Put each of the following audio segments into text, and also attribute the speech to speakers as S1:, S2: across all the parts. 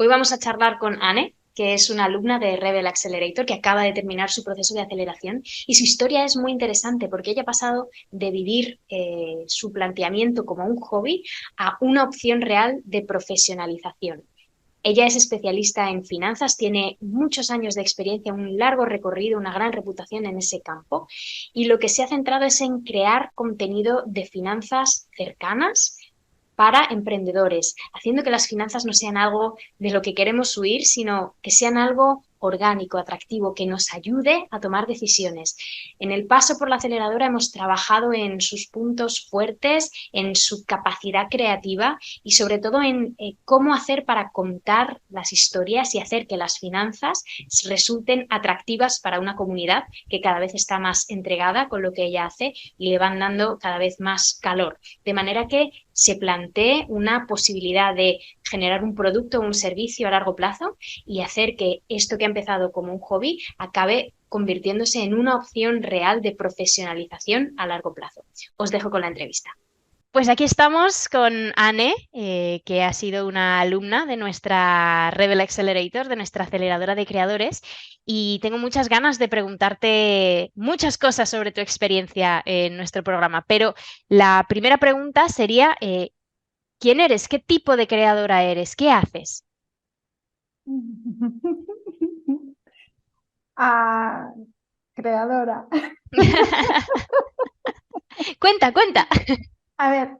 S1: Hoy vamos a charlar con Anne, que es una alumna de Rebel Accelerator que acaba de terminar su proceso de aceleración y su historia es muy interesante porque ella ha pasado de vivir su planteamiento como un hobby a una opción real de profesionalización. Ella es especialista en finanzas, tiene muchos años de experiencia, un largo recorrido, una gran reputación en ese campo y lo que se ha centrado es en crear contenido de finanzas cercanas para emprendedores, haciendo que las finanzas no sean algo de lo que queremos huir, sino que sean algo orgánico, atractivo, que nos ayude a tomar decisiones. En el paso por la aceleradora hemos trabajado en sus puntos fuertes, en su capacidad creativa y sobre todo en cómo hacer para contar las historias y hacer que las finanzas resulten atractivas para una comunidad que cada vez está más entregada con lo que ella hace y le van dando cada vez más calor. De manera que se plantee una posibilidad de generar un producto o un servicio a largo plazo y hacer que esto que ha empezado como un hobby acabe convirtiéndose en una opción real de profesionalización a largo plazo. Os dejo con la entrevista. Pues aquí estamos con Anne, que ha sido una alumna de nuestra Rebel Accelerator, de nuestra aceleradora de creadores, y tengo muchas ganas de preguntarte muchas cosas sobre tu experiencia en nuestro programa. Pero la primera pregunta sería, ¿quién eres? ¿Qué tipo de creadora eres? ¿Qué haces?
S2: Ah, creadora.
S1: Cuenta, cuenta.
S2: A ver,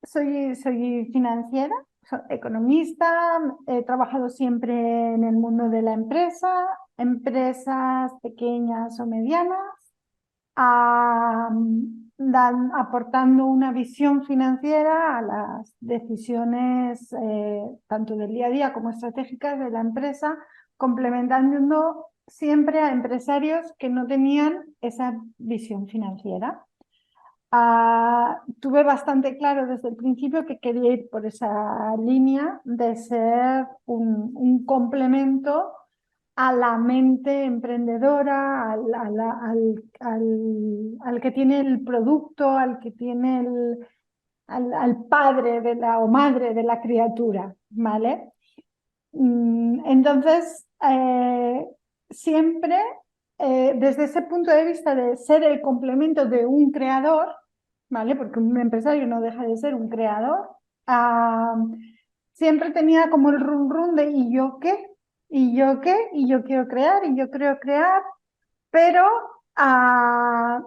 S2: soy financiera, soy economista, he trabajado siempre en el mundo de la empresa, empresas pequeñas o medianas, aportando una visión financiera a las decisiones tanto del día a día como estratégicas de la empresa, complementando siempre a empresarios que no tenían esa visión financiera. Tuve bastante claro desde el principio que quería ir por esa línea de ser un complemento a la mente emprendedora, al que tiene el producto, al que tiene al padre de la o madre de la criatura, ¿vale? Entonces, siempre desde ese punto de vista de ser el complemento de un creador, ¿vale? Porque un empresario no deja de ser un creador, ah, siempre tenía como el run run de ¿y yo qué? ¿Y yo qué? ¿Y yo quiero crear? ¿Y yo creo crear? Pero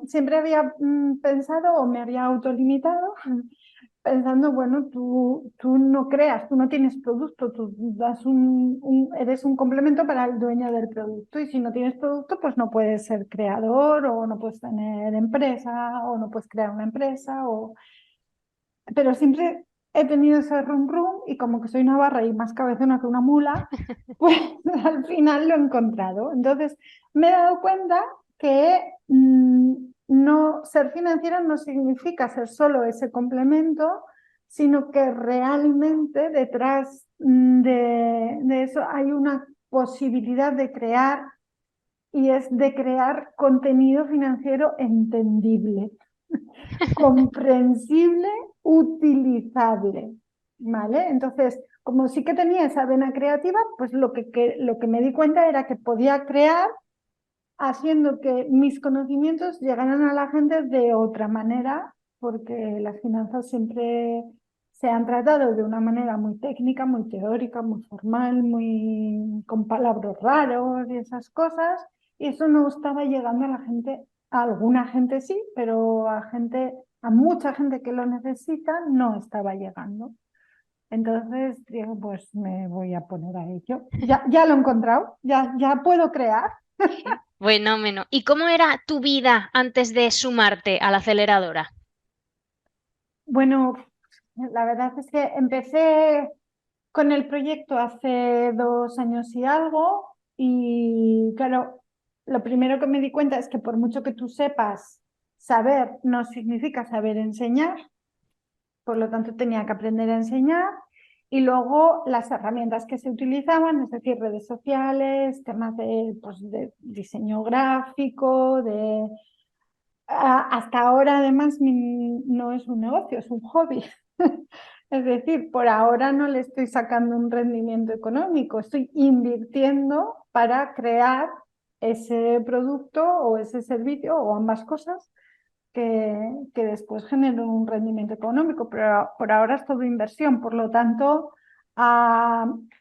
S2: siempre había pensado o me había autolimitado pensando, bueno, tú no creas, tú no tienes producto, tú das eres un complemento para el dueño del producto y si no tienes producto, pues no puedes ser creador o no puedes tener empresa o no puedes crear una empresa. Pero siempre he tenido ese rum rum y como que soy navarra y más cabezona que una mula, pues al final lo he encontrado. Entonces me he dado cuenta que no ser financiera no significa ser solo ese complemento, sino que realmente detrás de eso hay una posibilidad de crear y es de crear contenido financiero entendible, comprensible, utilizable, ¿vale? Entonces, como sí que tenía esa vena creativa, pues lo que me di cuenta era que podía crear haciendo que mis conocimientos llegaran a la gente de otra manera, porque las finanzas siempre se han tratado de una manera muy técnica, muy teórica, muy formal, muy con palabras raros y esas cosas, y eso no estaba llegando a la gente, a alguna gente sí, pero a mucha gente que lo necesita no estaba llegando. Entonces digo, pues me voy a poner a ello. Ya lo he encontrado, ya puedo crear.
S1: Fenómeno. ¿Y cómo era tu vida antes de sumarte a la aceleradora?
S2: Bueno, la verdad es que empecé con el proyecto hace 2 años y algo y claro, lo primero que me di cuenta es que por mucho que tú sepas saber, no significa saber enseñar, por lo tanto tenía que aprender a enseñar y luego las herramientas que se utilizaban, es decir, redes sociales, temas pues, de diseño gráfico, hasta ahora además no es un negocio, es un hobby. Es decir, por ahora no le estoy sacando un rendimiento económico, estoy invirtiendo para crear ese producto o ese servicio o ambas cosas que después generen un rendimiento económico, pero por ahora es todo inversión. Por lo tanto,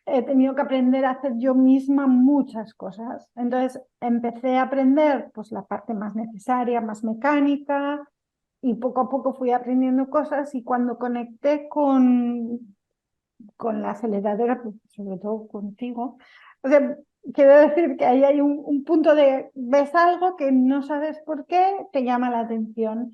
S2: he tenido que aprender a hacer yo misma muchas cosas. Entonces, empecé a aprender pues, la parte más necesaria, más mecánica, y poco a poco fui aprendiendo cosas y cuando conecté con la aceleradora, pues, sobre todo contigo, o sea, quiero decir que ahí hay un punto de, ves algo que no sabes por qué, te llama la atención.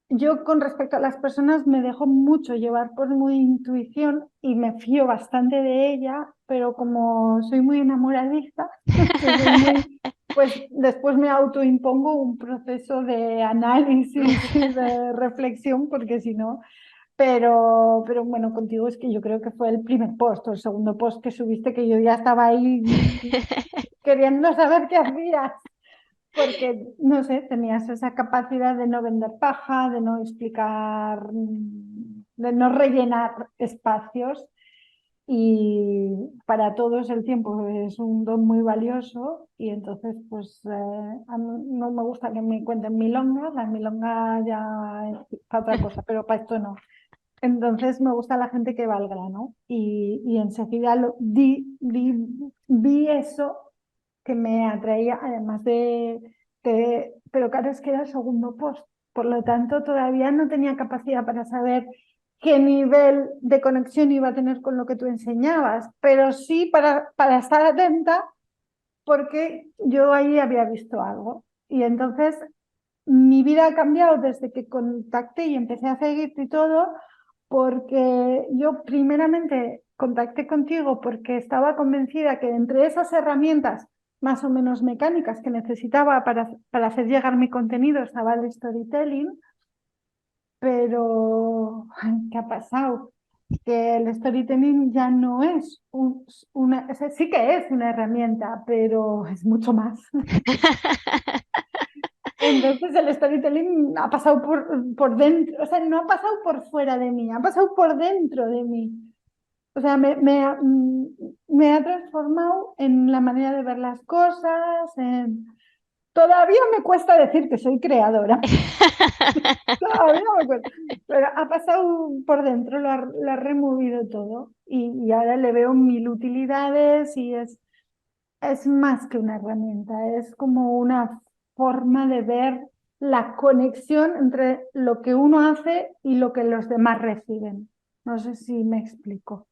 S2: Yo con respecto a las personas me dejo mucho llevar por mi intuición y me fío bastante de ella, pero como soy muy enamoradiza, soy muy, pues después me autoimpongo un proceso de análisis y de reflexión, porque si no, pero bueno, contigo es que yo creo que fue el primer post o el segundo post que subiste que yo ya estaba ahí queriendo saber qué hacías porque, no sé, tenías esa capacidad de no vender paja, de no explicar, de no rellenar espacios y para todos el tiempo es un don muy valioso y entonces pues a mí no me gusta que me cuenten milongas, la milonga ya es para otra cosa, pero para esto no. Entonces me gusta la gente que va al grano y enseguida vi eso que me atraía, además pero claro, es que era el segundo post, por lo tanto todavía no tenía capacidad para saber qué nivel de conexión iba a tener con lo que tú enseñabas, pero sí para estar atenta porque yo ahí había visto algo. Y entonces mi vida ha cambiado desde que contacté y empecé a seguirte y todo, porque yo primeramente contacté contigo porque estaba convencida que entre esas herramientas más o menos mecánicas que necesitaba para hacer llegar mi contenido estaba el storytelling, pero ¿qué ha pasado? Que el storytelling ya no es una, o sea, sí que es una herramienta, pero es mucho más. Entonces el storytelling ha pasado por dentro, o sea, no ha pasado por fuera de mí, ha pasado por dentro de mí. O sea, me ha transformado en la manera de ver las cosas. Todavía me cuesta decir que soy creadora, todavía me cuesta, pero ha pasado por dentro, lo ha removido todo y ahora le veo mil utilidades y es más que una herramienta, es como una forma de ver la conexión entre lo que uno hace y lo que los demás reciben. No sé si me explico.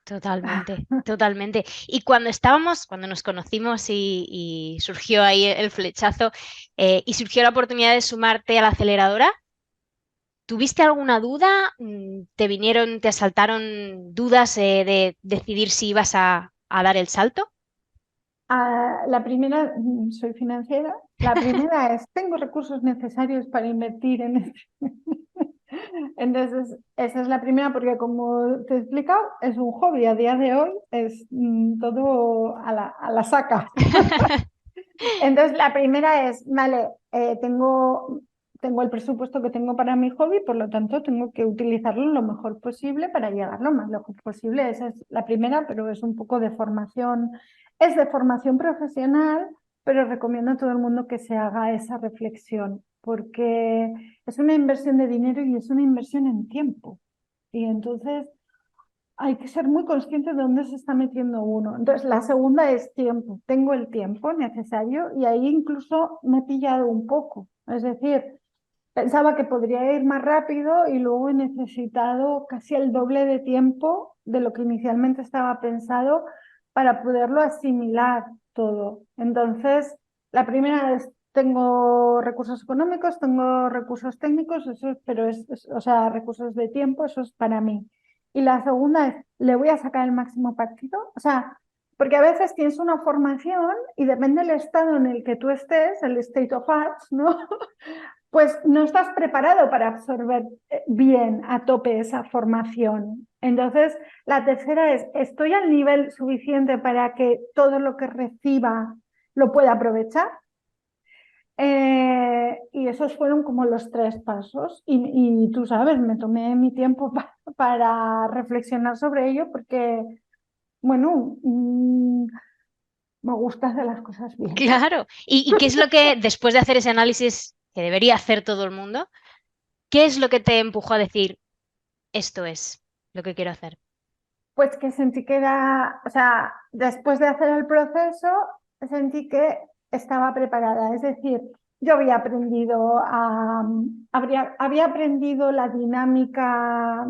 S1: Totalmente, totalmente. Y cuando nos conocimos y surgió ahí el flechazo y surgió la oportunidad de sumarte a la aceleradora, ¿tuviste alguna duda? ¿Te asaltaron dudas de decidir si ibas a dar el salto?
S2: La primera, soy financiera. La primera es, ¿tengo recursos necesarios para invertir en este? Entonces, esa es la primera porque como te he explicado, es un hobby a día de hoy, es todo a la saca. Entonces, la primera es, vale, tengo el presupuesto que tengo para mi hobby, por lo tanto, tengo que utilizarlo lo mejor posible para llegar lo más lejos posible. Esa es la primera, pero es un poco de formación, es de formación profesional, pero recomiendo a todo el mundo que se haga esa reflexión, porque es una inversión de dinero y es una inversión en tiempo. Y entonces hay que ser muy consciente de dónde se está metiendo uno. Entonces, la segunda es tiempo. Tengo el tiempo necesario y ahí incluso me he pillado un poco. Es decir, pensaba que podría ir más rápido y luego he necesitado casi el doble de tiempo de lo que inicialmente estaba pensado para poderlo asimilar todo. Entonces, la primera es, tengo recursos económicos, tengo recursos técnicos, eso, pero o sea, recursos de tiempo, eso es para mí. Y la segunda es, ¿le voy a sacar el máximo partido? O sea, porque a veces tienes una formación y depende del estado en el que tú estés, el state of arts, ¿no? Pues no estás preparado para absorber bien a tope esa formación. Entonces, la tercera es, ¿estoy al nivel suficiente para que todo lo que reciba lo pueda aprovechar? Y esos fueron como los 3 pasos. Y tú sabes, me tomé mi tiempo para reflexionar sobre ello porque, bueno, me gusta hacer las cosas bien.
S1: Claro. ¿Y qué es lo que, después de hacer ese análisis que debería hacer todo el mundo, qué es lo que te empujó a decir, esto es lo que quiero hacer?
S2: Pues que sentí que era, o sea, después de hacer el proceso, sentí que estaba preparada. Es decir, yo había aprendido había aprendido la dinámica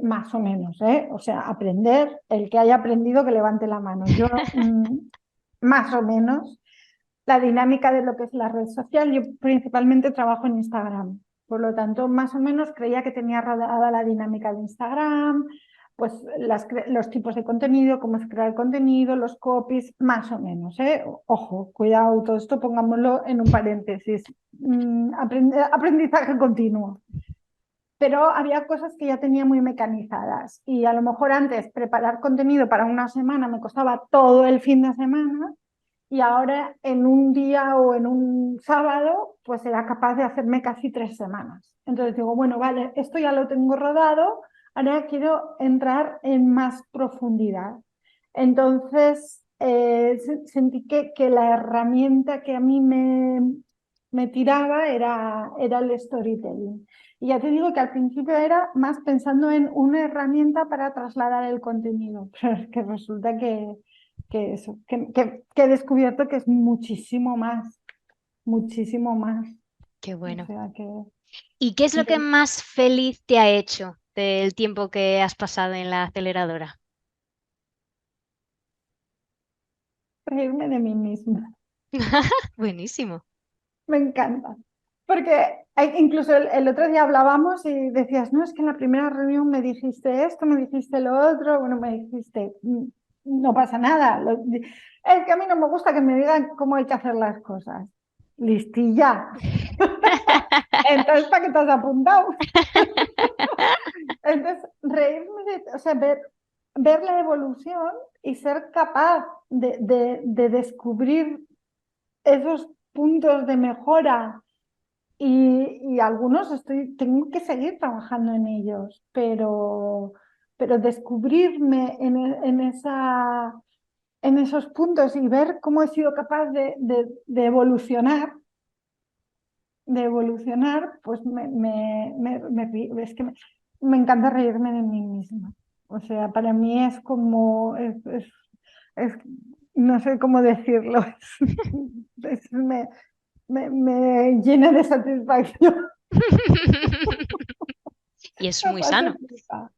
S2: más o menos, ¿eh? O sea, aprender, el que haya aprendido que levante la mano. Yo, más o menos, la dinámica de lo que es la red social. Yo principalmente trabajo en Instagram. Por lo tanto, más o menos creía que tenía rodada la dinámica de Instagram, pues los tipos de contenido, cómo se crea el contenido, los copies, más o menos, ¿eh? Ojo, cuidado, todo esto pongámoslo en un paréntesis. Aprendizaje continuo. Pero había cosas que ya tenía muy mecanizadas y a lo mejor antes preparar contenido para una semana me costaba todo el fin de semana y ahora en un día o en un sábado pues era capaz de hacerme casi 3 semanas. Entonces digo, bueno, vale, esto ya lo tengo rodado, ahora quiero entrar en más profundidad. Entonces sentí que la herramienta que a mí me tiraba era el storytelling. Y ya te digo que al principio era más pensando en una herramienta para trasladar el contenido, pero es que resulta que eso, que he descubierto que es muchísimo más.
S1: Qué
S2: O
S1: bueno.
S2: sea que
S1: ¿Y qué es lo que
S2: de
S1: más feliz te ha hecho del tiempo que has pasado en la aceleradora?
S2: reírme de mí misma.
S1: Buenísimo.
S2: Me encanta. Porque incluso el otro día hablábamos y decías, no, es que en la primera reunión me dijiste esto, me dijiste lo otro, bueno, me dijiste, no pasa nada. Es que a mí no me gusta que me digan cómo hay que hacer las cosas. Listilla. Entonces, ¿para qué te has apuntado? Entonces, reírme o sea, ver la evolución y ser capaz de descubrir esos puntos de mejora y algunos tengo que seguir trabajando en ellos, pero descubrirme en esos puntos y ver cómo he sido capaz de evolucionar, pues es que me encanta reírme de mí misma. O sea, para mí es como, es- no sé cómo decirlo, me llena de satisfacción.
S1: Y es
S2: Me
S1: muy
S2: paso
S1: sano.
S2: pipa.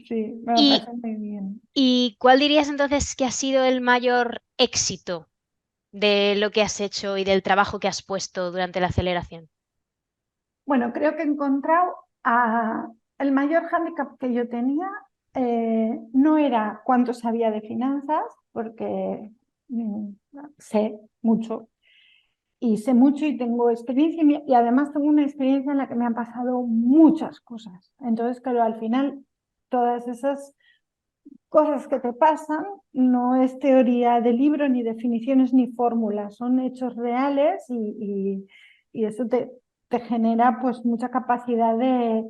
S2: Sí, me lo
S1: ¿Y,
S2: paso muy bien.
S1: y cuál dirías entonces que ha sido el mayor éxito de lo que has hecho y del trabajo que has puesto durante la aceleración?
S2: Bueno, creo que he encontrado el mayor hándicap que yo tenía no era cuánto sabía de finanzas, porque mm, sé mucho y sé mucho y tengo experiencia y además tengo una experiencia en la que me han pasado muchas cosas. Entonces, claro, al final todas esas cosas que te pasan no es teoría de libro, ni definiciones, ni fórmulas, son hechos reales y eso te genera pues mucha capacidad de...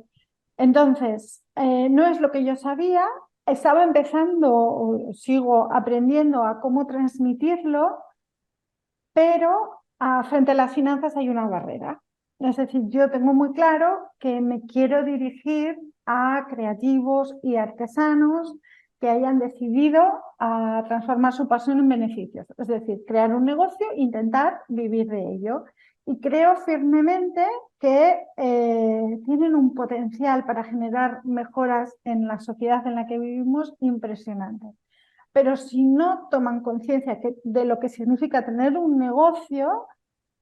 S2: Entonces, no es lo que yo sabía, estaba empezando o sigo aprendiendo a cómo transmitirlo, pero frente a las finanzas hay una barrera. Es decir, yo tengo muy claro que me quiero dirigir a creativos y artesanos que hayan decidido transformar su pasión en beneficios. Es decir, crear un negocio e intentar vivir de ello. Y creo firmemente que tienen un potencial para generar mejoras en la sociedad en la que vivimos impresionante. Pero si no toman conciencia de lo que significa tener un negocio,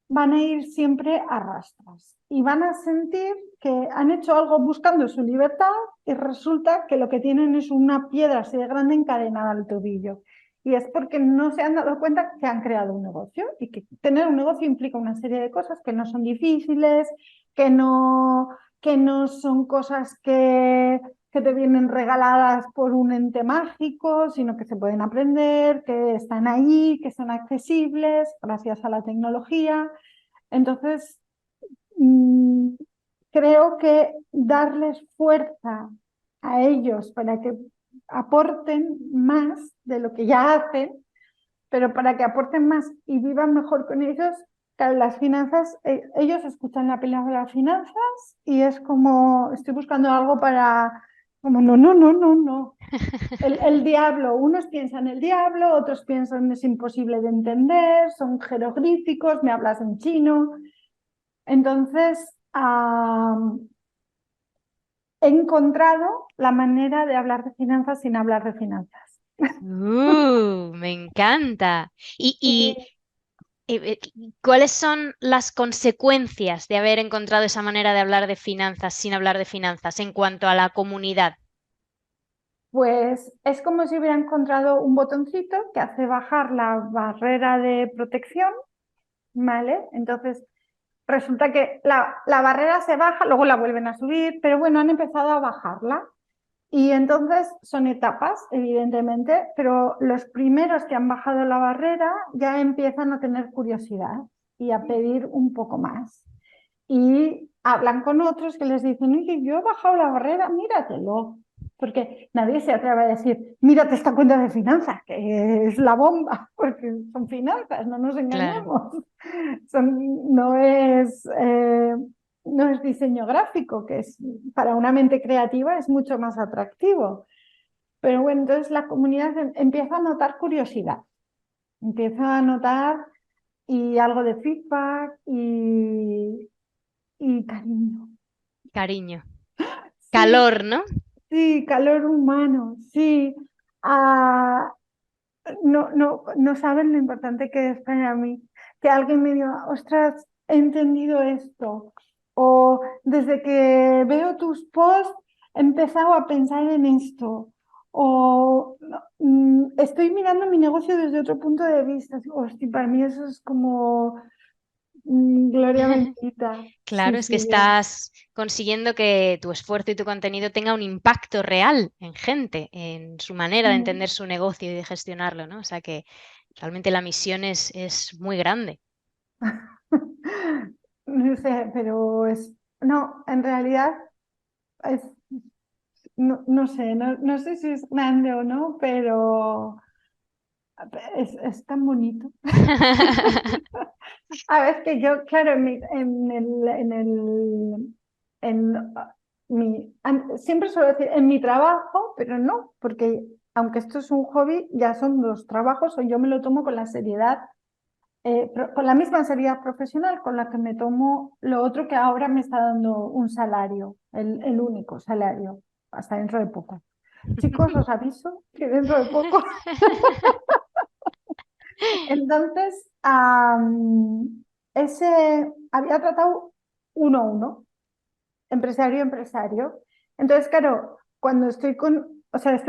S2: van a ir siempre a rastras y van a sentir que han hecho algo buscando su libertad y resulta que lo que tienen es una piedra así de grande encadenada al tobillo. Y es porque no se han dado cuenta que han creado un negocio y que tener un negocio implica una serie de cosas que no son difíciles, que no, que no son cosas que te vienen regaladas por un ente mágico, sino que se pueden aprender, que están ahí, que son accesibles gracias a la tecnología. Entonces, mm, creo que darles fuerza a ellos para que aporten más de lo que ya hacen, pero para que aporten más y vivan mejor con ellos, claro, las finanzas, ellos escuchan la palabra finanzas y es como, estoy buscando algo para, como, no, no, no, no, no. El diablo, unos piensan el diablo, otros piensan es imposible de entender, son jeroglíficos, me hablas en chino. Entonces, he encontrado la manera de hablar de finanzas sin hablar de finanzas.
S3: Me encanta.
S2: Y
S3: ¿Cuáles son las consecuencias de haber encontrado esa manera de hablar de finanzas sin hablar de finanzas en cuanto a la comunidad?
S2: pues es como si hubiera encontrado un botoncito que hace bajar la barrera de protección, ¿vale? Entonces, resulta que la barrera se baja, luego la vuelven a subir, pero bueno, han empezado a bajarla. Y entonces son etapas, evidentemente, pero los primeros que han bajado la barrera ya empiezan a tener curiosidad y a pedir un poco más. Y hablan con otros que les dicen, oye, yo he bajado la barrera, míratelo. Porque nadie se atreve a decir, mírate esta cuenta de finanzas, que es la bomba, porque son finanzas, no nos
S3: Claro.
S2: engañemos. No es diseño gráfico, que es para una mente creativa es mucho más atractivo. Pero bueno, entonces la comunidad empieza a notar curiosidad, empieza a notar y algo de feedback y cariño.
S3: Cariño.
S2: Sí,
S3: Calor, ¿no?
S2: sí, calor humano, sí. Ah, no, no, no saben lo importante que es para mí. Que alguien me diga, ostras, he entendido esto. O desde que veo tus posts, he empezado a pensar en esto. O no, estoy mirando mi negocio desde otro punto de vista. Hostia, para mí eso es como gloria bendita. Sí,
S3: Claro, es que
S2: sí.
S3: estás consiguiendo que tu esfuerzo y tu contenido tenga un impacto real en gente, en su manera de entender su negocio y de gestionarlo, ¿no? O sea que realmente la misión es muy grande.
S2: No sé, pero no, en realidad es, no, no sé, no sé si es grande o no, pero es tan bonito. A ver, que yo, claro, siempre suelo decir en mi trabajo, pero no, porque aunque esto es un hobby, ya son dos trabajos, o yo me lo tomo con la seriedad, con la misma seriedad profesional con la que me tomo lo otro que ahora me está dando un salario, el único salario, hasta dentro de poco. Chicos, os aviso que dentro de poco. Entonces, había tratado uno a uno, empresario a empresario. Entonces, claro, cuando o sea,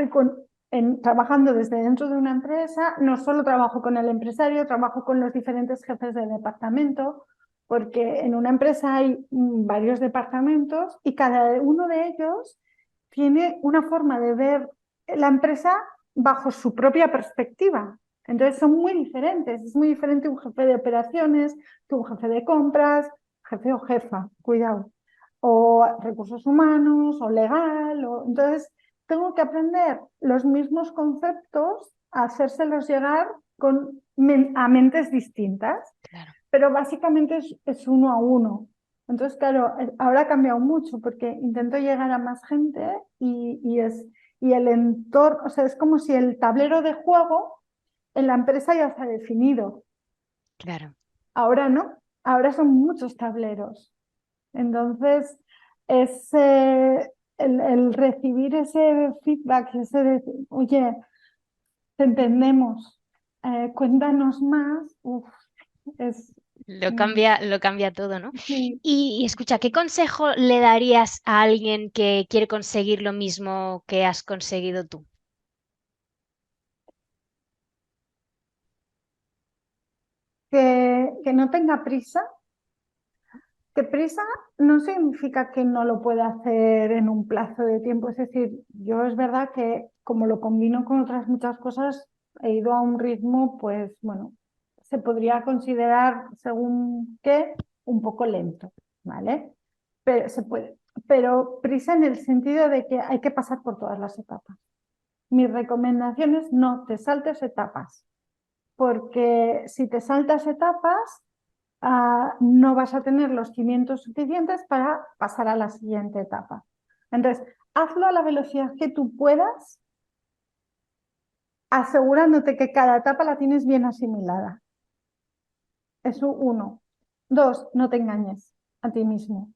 S2: trabajando desde dentro de una empresa, no solo trabajo con el empresario, trabajo con los diferentes jefes de departamento, porque en una empresa hay varios departamentos y cada uno de ellos tiene una forma de ver la empresa bajo su propia perspectiva. Entonces son muy diferentes. Es muy diferente un jefe de operaciones que un jefe de compras, jefe o jefa, cuidado, o recursos humanos, o legal. Entonces tengo que aprender los mismos conceptos, a hacérselos llegar a mentes distintas,
S3: Claro.
S2: pero básicamente es uno a uno. Entonces, claro, ahora ha cambiado mucho porque intento llegar a más gente y el entorno, o sea, es como si el tablero de juego en la empresa ya se ha definido.
S3: Claro.
S2: Ahora no, ahora son muchos tableros. Entonces, es el recibir ese feedback, oye, te entendemos, cuéntanos más, es...
S3: Lo cambia todo, ¿no?
S2: Sí,
S3: Y escucha, ¿qué consejo le darías a alguien que quiere conseguir lo mismo que has conseguido tú?
S2: que no tenga prisa, que prisa no significa que no lo pueda hacer en un plazo de tiempo. Es decir, yo es verdad que como lo combino con otras muchas cosas, he ido a un ritmo, pues bueno, se podría considerar según qué, un poco lento, ¿vale? Pero se puede. Pero prisa en el sentido de que hay que pasar por todas las etapas. Mi recomendación es no te saltes etapas, porque si te saltas etapas, no vas a tener los cimientos suficientes para pasar a la siguiente etapa. Entonces, hazlo a la velocidad que tú puedas, asegurándote que cada etapa la tienes bien asimilada. Eso uno. Dos, no te engañes a ti mismo.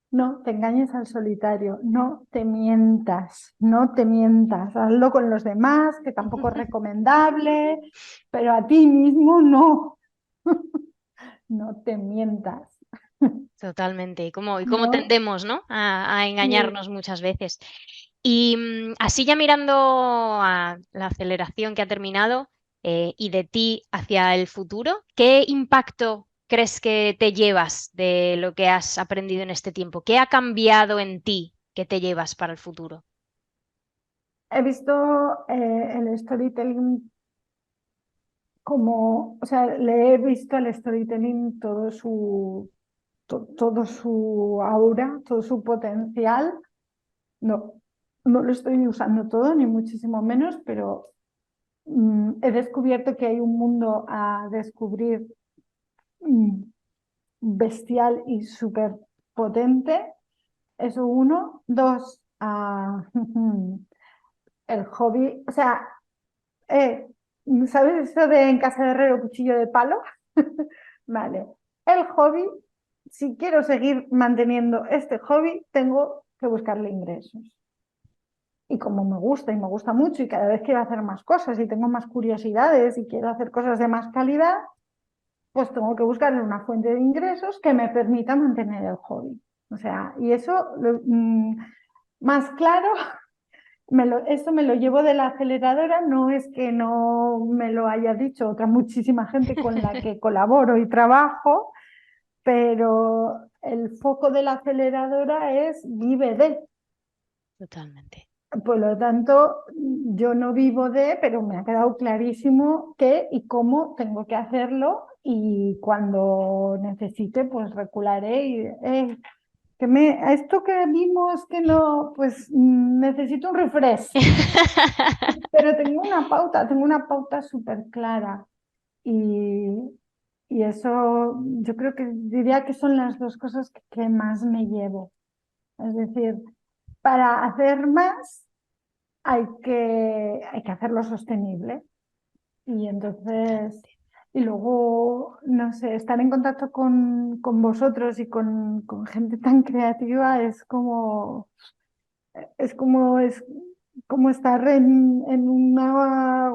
S2: No te engañes al solitario, no te mientas, no te mientas. Hazlo con los demás, que tampoco es recomendable, pero a ti mismo no. No te mientas.
S3: Totalmente. Y cómo
S2: No,
S3: tendemos, ¿no? A
S2: sí.
S3: engañarnos muchas veces. Y así ya mirando a la aceleración que ha terminado y de ti hacia el futuro, ¿qué impacto crees que te llevas de lo que has aprendido en este tiempo? ¿Qué ha cambiado en ti que te llevas para el futuro?
S2: He visto el storytelling como, o sea, le he visto al storytelling todo su aura, todo su potencial. No, no lo estoy usando todo, ni muchísimo menos, pero he descubierto que hay un mundo a descubrir mm, bestial y súper potente. Eso uno. Dos, el hobby, o sea, eh, ¿sabes eso de en casa de herrero cuchillo de palo? Vale. El hobby, si quiero seguir manteniendo este hobby, tengo que buscarle ingresos. Y como me gusta y me gusta mucho y cada vez quiero hacer más cosas y tengo más curiosidades y quiero hacer cosas de más calidad, pues tengo que buscar una fuente de ingresos que me permita mantener el hobby. O sea, y eso más claro, esto me lo llevo de la aceleradora, no es que no me lo haya dicho otra muchísima gente con la que colaboro y trabajo, pero el foco de la aceleradora es vive de.
S3: Totalmente.
S2: Por lo tanto, yo no vivo de, pero me ha quedado clarísimo qué y cómo tengo que hacerlo y cuando necesite, pues recularé y esto que vimos que no, pues necesito un refresh, pero tengo una pauta súper clara y, y eso yo creo que diría que son las dos cosas que más me llevo. Es decir, para hacer más hay que hacerlo sostenible. Y entonces,
S3: Totalmente.
S2: y luego, no sé, estar en contacto con vosotros y con gente tan creativa es como estar en una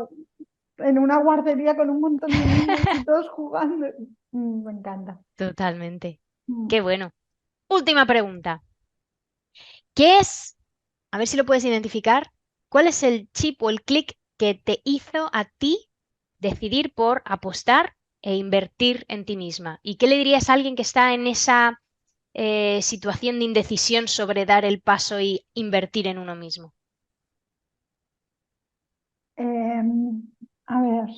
S2: guardería con un montón de niños y todos jugando. Me encanta.
S3: Totalmente.
S2: Mm.
S3: Qué bueno. Última pregunta. ¿Qué es, a ver si lo puedes identificar, cuál es el chip o el clic que te hizo a ti decidir por apostar e invertir en ti misma? ¿Y qué le dirías a alguien que está en esa situación de indecisión sobre dar el paso y invertir en uno mismo?
S2: A ver,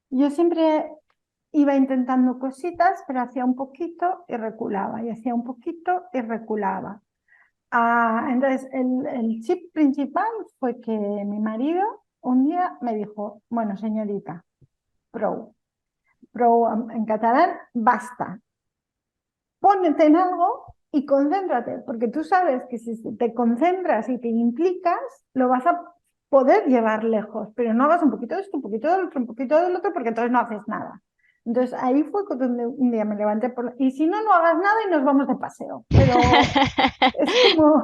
S2: yo siempre iba intentando cositas, pero hacía un poquito y reculaba, y hacía un poquito y reculaba. Entonces, el chip principal fue que mi marido un día me dijo, bueno, señorita, prou en catalán, basta, pónete en algo y concéntrate, porque tú sabes que si te concentras y te implicas, lo vas a poder llevar lejos, pero no hagas un poquito de esto, un poquito del otro, un poquito del otro, porque entonces no haces nada. Entonces ahí fue donde un día me levanté y si no, no hagas nada y nos vamos de paseo. Pero es como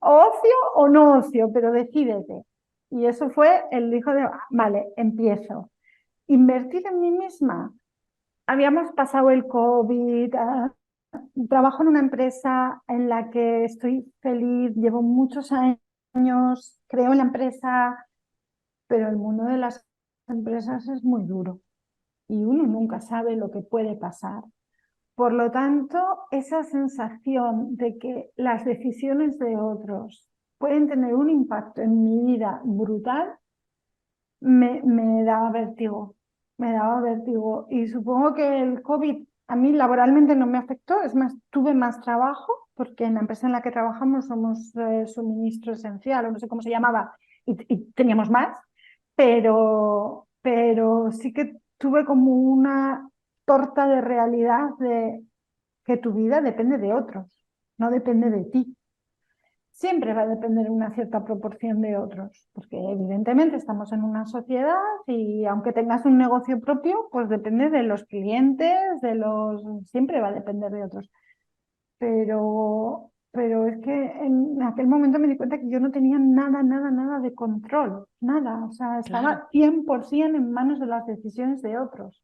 S2: ocio o no ocio, pero decídete. Y eso fue el hijo de, vale, empiezo. Invertir en mí misma. Habíamos pasado el COVID, trabajo en una empresa en la que estoy feliz, llevo muchos años, creo en la empresa, pero el mundo de las empresas es muy duro y uno nunca sabe lo que puede pasar. Por lo tanto, esa sensación de que las decisiones de otros pueden tener un impacto en mi vida brutal, me daba vértigo. Me daba vértigo. Y supongo que el COVID a mí laboralmente no me afectó, es más, tuve más trabajo, porque en la empresa en la que trabajamos somos suministro esencial, o no sé cómo se llamaba, y teníamos más, pero sí que tuve como una torta de realidad de que tu vida depende de otros, no depende de ti. Siempre va a depender una cierta proporción de otros, porque evidentemente estamos en una sociedad y aunque tengas un negocio propio, pues depende de los clientes, siempre va a depender de otros. Pero es que en aquel momento me di cuenta que yo no tenía nada, nada, nada de control, nada, o sea,
S3: Claro,
S2: estaba 100% en manos de las decisiones de otros.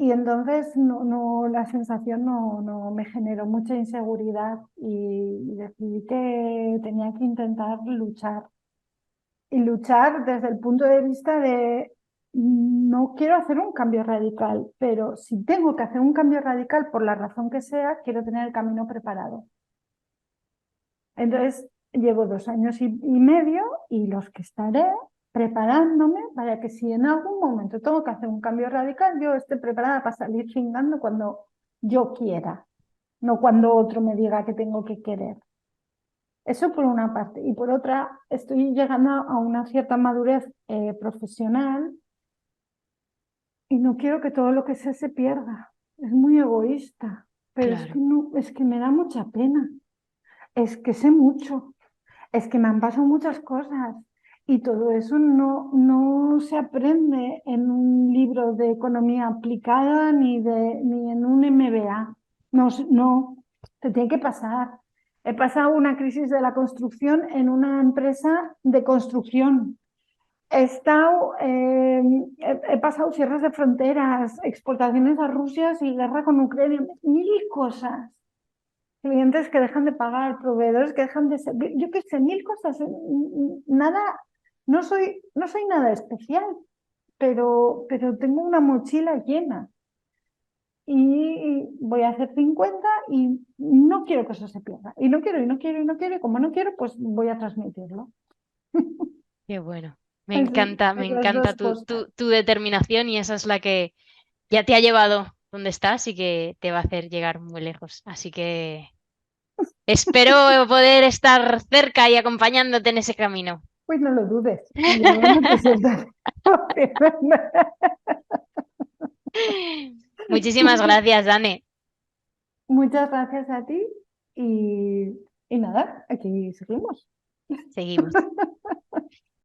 S2: Y entonces la sensación no me generó mucha inseguridad y decidí que tenía que intentar luchar. Y luchar desde el punto de vista de no quiero hacer un cambio radical, pero si tengo que hacer un cambio radical por la razón que sea, quiero tener el camino preparado. Entonces, llevo 2 años y medio y los que estaré preparándome para que si en algún momento tengo que hacer un cambio radical, yo esté preparada para salir chingando cuando yo quiera, no cuando otro me diga que tengo que querer. Eso por una parte. Y por otra, estoy llegando a una cierta madurez profesional y no quiero que todo lo que sé se pierda. Es muy egoísta, pero es que,
S3: claro,
S2: no, es que me da mucha pena. Es que sé mucho. Es que me han pasado muchas cosas y todo eso no se aprende en un libro de economía aplicada ni en un MBA. No, te tiene que pasar. He pasado una crisis de la construcción en una empresa de construcción. He pasado cierres de fronteras, exportaciones a Rusia y guerra con Ucrania, mil cosas. Clientes que dejan de pagar, proveedores que dejan de servir, yo qué sé, mil cosas. Nada, no soy nada especial, pero tengo una mochila llena y voy a hacer 50 y no quiero que eso se pierda. Y no quiero, y no quiero, y no quiero, y como no quiero, pues voy a transmitirlo.
S3: qué bueno. Me
S2: Esas
S3: encanta
S2: dos cosas.
S3: tu determinación y esa es la que ya te ha llevado donde estás y que te va a hacer llegar muy lejos. Así que espero poder estar cerca y acompañándote en ese camino.
S2: Pues no lo dudes, yo no te sientas.
S3: Muchísimas gracias, Dane.
S2: Muchas gracias a ti y, y nada, aquí seguimos.
S3: Seguimos.